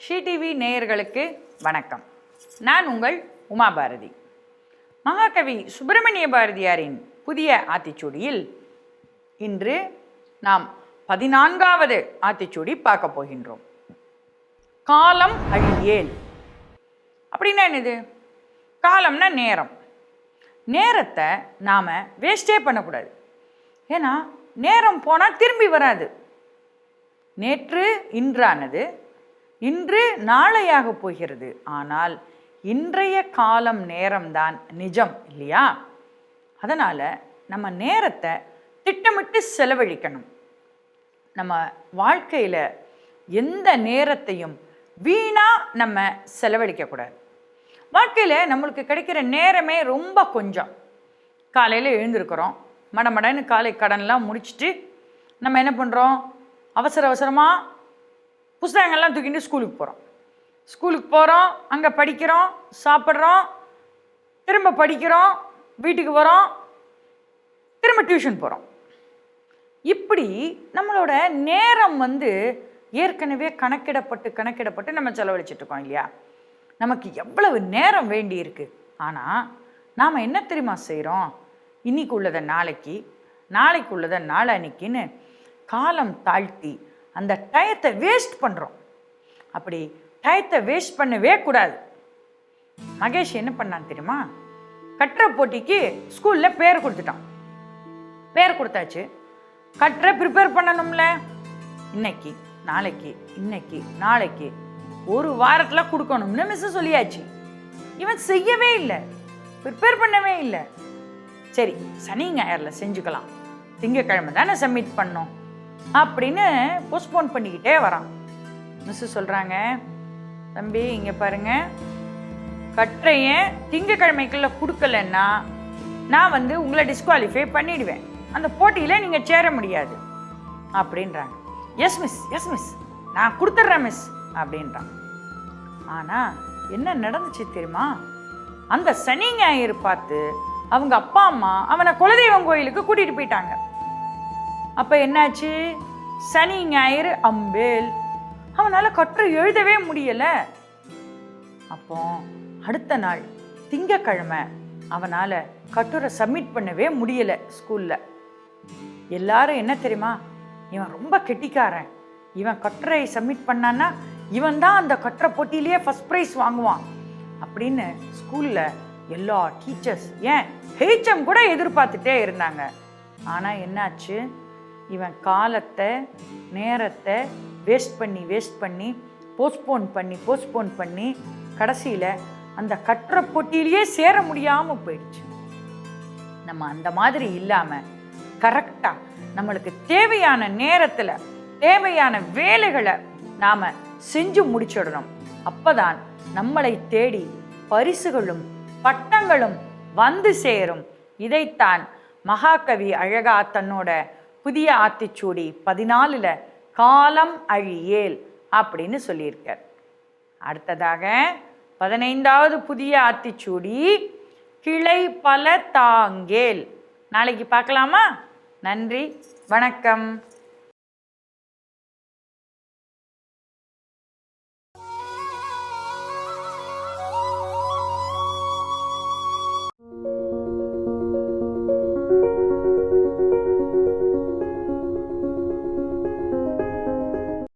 She TV நேயர்களுக்கு வணக்கம். நான் உங்கள் உமா பாரதி. மகாகவி சுப்பிரமணிய பாரதியாரின் புதிய ஆத்திச்சூடியில் இன்று நாம் 14வது ஆத்திச்சூடி பார்க்க போகின்றோம். காலம் அழியேல் அப்படின்னா என்னது? காலம்னா நேரம். நேரத்தை நாம் வேஸ்டே பண்ணக்கூடாது. ஏன்னா நேரம் போனால் திரும்பி வராது. நேற்று இன்றானது, இன்று நாளையாக போகிறது. ஆனால் இன்றைய காலம் நேரம்தான் நிஜம் இல்லையா? அதனால் நம்ம நேரத்தை திட்டமிட்டு செலவழிக்கணும். நம்ம வாழ்க்கையில் எந்த நேரத்தையும் வீணாக நம்ம செலவழிக்கக்கூடாது. வாழ்க்கையில் நம்மளுக்கு கிடைக்கிற நேரமே ரொம்ப கொஞ்சம். காலையில் எழுந்திருக்கிறோம், மடமடன்னு காலை கடன்லாம் முடிச்சுட்டு நம்ம என்ன பண்ணுறோம்? அவசரமாக புஸ்தகங்கள்லாம் தூக்கிட்டு ஸ்கூலுக்கு போகிறோம், அங்கே படிக்கிறோம், சாப்பிட்றோம், திரும்ப படிக்கிறோம், வீட்டுக்கு வரோம், திரும்ப டியூஷன் போகிறோம். இப்படி நம்மளோட நேரம் ஏற்கனவே கணக்கிடப்பட்டு நம்ம செலவழிச்சிட்ருக்கோம் இல்லையா? நமக்கு எவ்வளவு நேரம் வேண்டி இருக்குது. ஆனால் நாம் என்ன தெரியுமா செய்கிறோம்? இன்னைக்கு உள்ளதை நாளைக்கு, நாளைக்கு உள்ளதை நாளன்னைக்குன்னு காலம் தாழ்த்தி அந்த டயத்தை வேஸ்ட் பண்ணுறோம். அப்படி டயத்தை வேஸ்ட் பண்ணவே கூடாது. மகேஷ் என்ன பண்ணான்னு தெரியுமா? கட்டுரை போட்டிக்கு ஸ்கூலில் பேர் கொடுத்துட்டான். பேர் கொடுத்தாச்சு, கட்டுரை ப்ரிப்பேர் பண்ணணும்ல. இன்னைக்கு நாளைக்கு, இன்னைக்கு நாளைக்கு, ஒரு வாரத்தில் கொடுக்கணும்னு மிஸ் சொல்லியாச்சு. இவன் செய்யவே இல்லை, ப்ரிப்பேர் பண்ணவே இல்லை. சரி, சனி ஞாயிறில் செஞ்சுக்கலாம், திங்கக்கிழமை தானே சப்மிட் பண்ணோம் அப்படின்னு போஸ்ட்போன் பண்ணிக்கிட்டே வரான். மிஸ்ஸு சொல்கிறாங்க, தம்பி இங்கே பாருங்க, கட்டுரையை திங்கக்கிழமைக்குள்ளே கொடுக்கலன்னா நான் உங்களை டிஸ்குவாலிஃபை பண்ணிடுவேன், அந்த போட்டியில் நீங்கள் சேர முடியாது அப்படின்றாங்க. எஸ் மிஸ் நான் கொடுத்துட்றேன் மிஸ் அப்படின்றான். ஆனால் என்ன நடந்துச்சு தெரியுமா? அந்த சனி ஞாயிறு பார்த்து அவங்க அப்பா அம்மா அவனை குலதெய்வம் கோயிலுக்கு கூட்டிகிட்டு போயிட்டாங்க. அப்போ என்னாச்சு? சனி ஞாயிறு அம்பேல், அவனால் கட்டுரை எழுதவே முடியலை. அப்போ அடுத்த நாள் திங்கக்கிழமை அவனால் கட்டுரை சப்மிட் பண்ணவே முடியலை ஸ்கூலில். எல்லாரும் என்ன தெரியுமா? இவன் ரொம்ப கெட்டிக்காரன், இவன் கட்டுரை சப்மிட் பண்ணான்னா இவன் தான் அந்த கட்டுரை போட்டியிலேயே ஃபர்ஸ்ட் ப்ரைஸ் வாங்குவான் அப்படின்னு ஸ்கூலில் எல்லா டீச்சர்ஸ், ஏன் ஹெச்எம் கூட எதிர்பார்த்துட்டே இருந்தாங்க. ஆனால் என்னாச்சு? இவன் காலத்தை, நேரத்தை வேஸ்ட் பண்ணி போஸ்ட்போன் பண்ணி கடைசியில் அந்த கட்டுரை போட்டியிலேயே சேர முடியாமல் போயிடுச்சு. நம்ம அந்த மாதிரி இல்லாமல் கரெக்டாக நம்மளுக்கு தேவையான நேரத்தில் தேவையான வேலைகளை நாம் செஞ்சு முடிச்சிடணும். அப்போதான் நம்மளை தேடி பரிசுகளும் பட்டங்களும் வந்து சேரும். இதைத்தான் மகாகவி அழகா தன்னோட புதிய ஆத்திச்சூடி 14ல் காலம் அழியேல் அப்படின்னு சொல்லியிருக்கார். அடுத்ததாக 15வது புதிய ஆத்திச்சூடி கிளை பல தாங்கேல். நாளைக்கு பார்க்கலாமா? நன்றி, வணக்கம்.